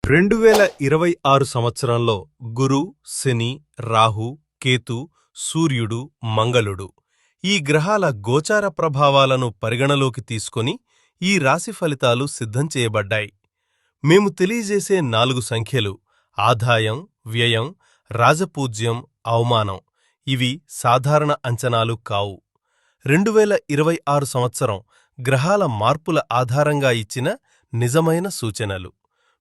2026 సంవత్సరంలో గురు, శని, రాహు, కేతు, సూర్యుడు, మంగళుడు ఈ గ్రహాల గోచార ప్రభావాలను పరిగణలోకి తీసుకొని ఈ రాశి ఫలితాలు సిద్ధం చేయబడ్డాయి. మేము తెలియజేసే 4 సంఖ్యలు ఆదాయం, వ్యయం, రాజపూజ్యం, అవమానం. ఇవి సాధారణ అంచనాలు కావు. 2026 సంవత్సరం గ్రహాల మార్పుల ఆధారంగా ఇచ్చిన నిజమైన సూచనలు.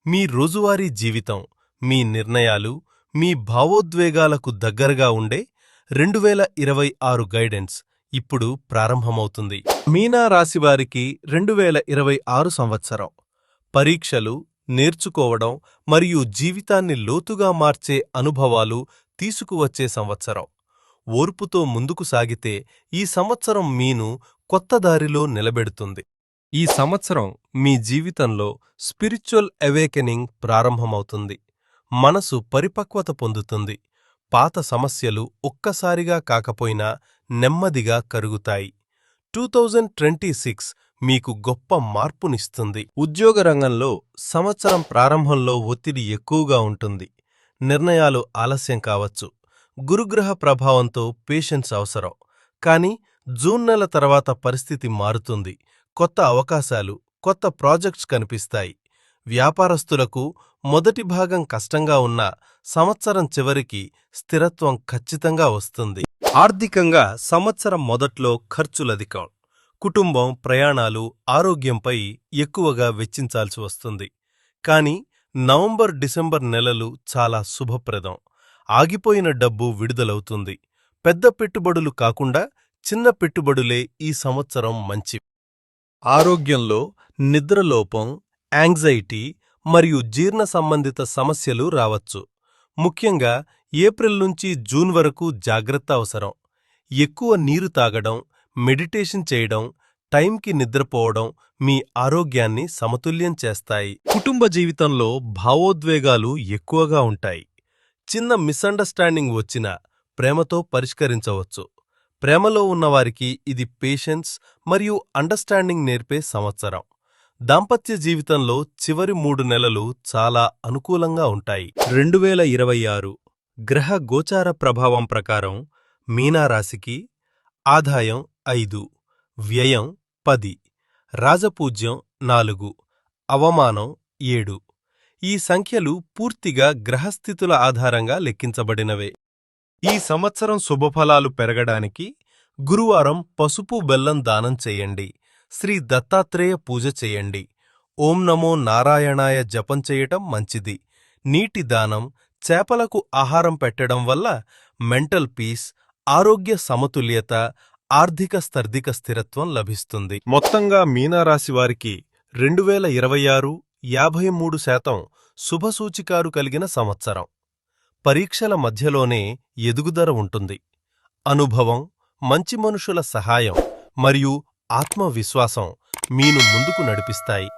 మీ రోజువారీ జీవితం, మీ నిర్ణయాలు, మీ భావోద్వేగాలకు దగ్గరగా ఉండే 2026 గైడెన్స్ ఇప్పుడు ప్రారంభమవుతుంది. మీనా రాశివారికి 2026 సంవత్సరం పరీక్షలు, నేర్చుకోవడం మరియు జీవితాన్ని లోతుగా మార్చే అనుభవాలు తీసుకువచ్చే సంవత్సరం. ఓర్పుతో ముందుకు సాగితే ఈ సంవత్సరం మీను కొత్త దారిలో నిలబెడుతుంది. ఈ సంవత్సరం మీ జీవితంలో స్పిరిచువల్ అవేకెనింగ్ ప్రారంభమవుతుంది. మనసు పరిపక్వత పొందుతుంది. పాత సమస్యలు ఒక్కసారిగా కాకపోయినా నెమ్మదిగా కరుగుతాయి. 2026 మీకు గొప్ప మార్పునిస్తుంది. ఉద్యోగ రంగంలో సంవత్సరం ప్రారంభంలో ఒత్తిడి ఎక్కువగా ఉంటుంది. నిర్ణయాలు ఆలస్యం కావచ్చు. గురుగ్రహ ప్రభావంతో పేషెన్స్ అవసరం. కానీ జూన్ నెల తర్వాత పరిస్థితి మారుతుంది. కొత్త అవకాశాలు, కొత్త ప్రాజెక్ట్స్ కనిపిస్తాయి. వ్యాపారస్తులకు మొదటి భాగం కష్టంగా ఉన్నా సంవత్సరం చివరికి స్థిరత్వం ఖచ్చితంగా వస్తుంది. ఆర్థికంగా సంవత్సరం మొదట్లో ఖర్చులధికం. కుటుంబం, ప్రయాణాలు, ఆరోగ్యంపై ఎక్కువగా వెచ్చించాల్సి వస్తుంది. కానీ నవంబర్, డిసెంబర్ నెలలు చాలా శుభప్రదం. ఆగిపోయిన డబ్బు విడుదలవుతుంది. పెద్ద పెట్టుబడులు కాకుండా చిన్న పెట్టుబడులే ఈ సంవత్సరం మంచివి. ఆరోగ్యంలో నిద్రలోపం, యాంగ్జైటీ మరియు జీర్ణ సంబంధిత సమస్యలు రావచ్చు. ముఖ్యంగా ఏప్రిల్ నుంచి జూన్ వరకు జాగ్రత్త అవసరం. ఎక్కువ నీరు తాగడం, మెడిటేషన్ చేయడం, టైంకి నిద్రపోవడం మీ ఆరోగ్యాన్ని సమతుల్యం చేస్తాయి. కుటుంబ జీవితంలో భావోద్వేగాలు ఎక్కువగా ఉంటాయి. చిన్న మిస్అండర్స్టాండింగ్ వచ్చినా ప్రేమతో పరిష్కరించవచ్చు. ప్రేమలో ఉన్నవారికి ఇది పేషెన్స్ మరియు అండర్స్టాండింగ్ నేర్పే సంవత్సరం. దాంపత్య జీవితంలో చివరి 3 నెలలు చాలా అనుకూలంగా ఉంటాయి. 2026 గ్రహ గోచార ప్రభావం ప్రకారం మీనారాశికి ఆదాయం 5, వ్యయం 10, రాజపూజ్యం 4, అవమానం 7. ఈ సంఖ్యలు పూర్తిగా గ్రహస్థితుల ఆధారంగా లెక్కించబడినవే. ఈ సంవత్సరం శుభఫలాలు పెరగడానికి గురువారం పసుపు బెల్లం దానం చేయండి. శ్రీ దత్తాత్రేయ పూజ చేయండి. ఓం నమో నారాయణాయ జపం చేయటం మంచిది. నీటి దానం, చేపలకు ఆహారం పెట్టడం వల్ల మెంటల్ పీస్, ఆరోగ్య సమతుల్యత, ఆర్థిక స్థిరత్వం లభిస్తుంది. మొత్తంగా మీనారాశివారికి 2026 53% శుభసూచికాలు కలిగిన సంవత్సరం. పరీక్షల మధ్యలోనే ఎదుగుదల ఉంటుంది. అనుభవం, మంచి మనుషుల సహాయం మరియు ఆత్మవిశ్వాసం మీను ముందుకు నడిపిస్తాయి.